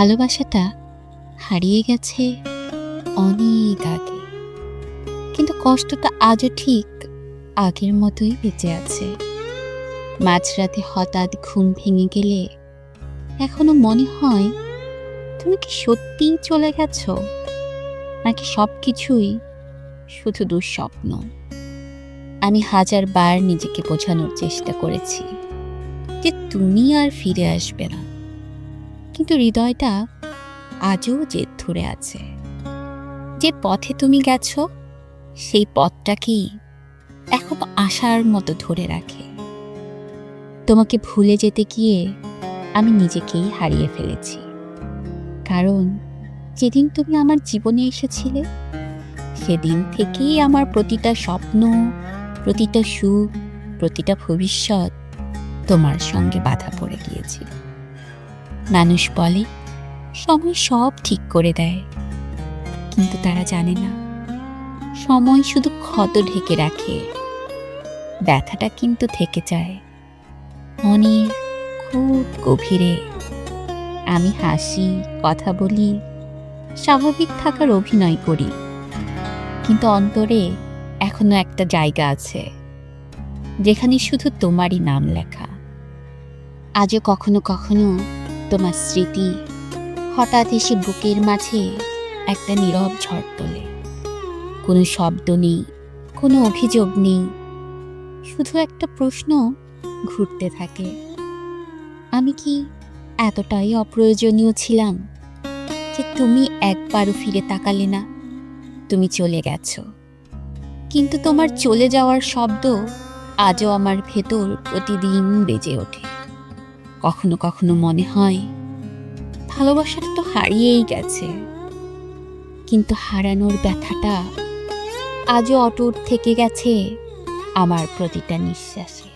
ভালোবাসাটা হারিয়ে গেছে অনেক আগে, কিন্তু কষ্টটা আজও ঠিক আগের মতোই বেঁচে আছে। মাঝরাতে হঠাৎ ঘুম ভেঙে গেলে এখনো মনে হয় তুমি কি সত্যিই চলে গেছো, নাকি সব কিছুই শুধু দুঃস্বপ্ন। আমি হাজারবার নিজেকে বোঝানোর চেষ্টা করেছি যে তুমি আর ফিরে আসবে না, কিন্তু হৃদয়টা আজও জেদ ধরে আছে। যে পথে তুমি গেছো সেই পথটাকেই এখনো আশার মতো ধরে রাখে। তোমাকে ভুলে যেতে গিয়ে আমি নিজেকেই হারিয়ে ফেলেছি, কারণ যেদিন তুমি আমার জীবনে এসেছিলে সেদিন থেকেই আমার প্রতিটা স্বপ্ন, প্রতিটা সুখ, প্রতিটা ভবিষ্যৎ তোমার সঙ্গে বাধা পড়ে গিয়েছিল। মানুষ বলে সময় সব ঠিক করে দেয়, কিন্তু তারা জানে না সময় শুধু ক্ষত ঢেকে রাখে, ব্যথাটা কিন্তু থেকে যায় অনেক খুব গভীরে। আমি হাসি, কথা বলি, স্বাভাবিক থাকার অভিনয় করি, কিন্তু অন্তরে এখনো একটা জায়গা আছে যেখানে শুধু তোমারই নাম লেখা। আজও কখনো কখনো তোমার স্মৃতি হঠাৎ এসে বুকের মাঝে একটা নীরব ঝড় তোলে। কোনো শব্দ নেই, কোনো অভিযোগ নেই, শুধু একটা প্রশ্ন ঘুরতে থাকে, আমি কি এতটাই অপ্রয়োজনীয় ছিলাম যে তুমি একবারও ফিরে তাকালে না? তুমি চলে গেছো, কিন্তু তোমার চলে যাওয়ার শব্দ আজও আমার ভেতর প্রতিদিন বেজে ওঠে। কখনো কখনো মনে হয় ভালোবাসাটা তো হারিয়েই গেছে, কিন্তু হারানোর ব্যথাটা আজও অটুট থেকে গেছে আমার প্রতিটা নিঃশ্বাসে।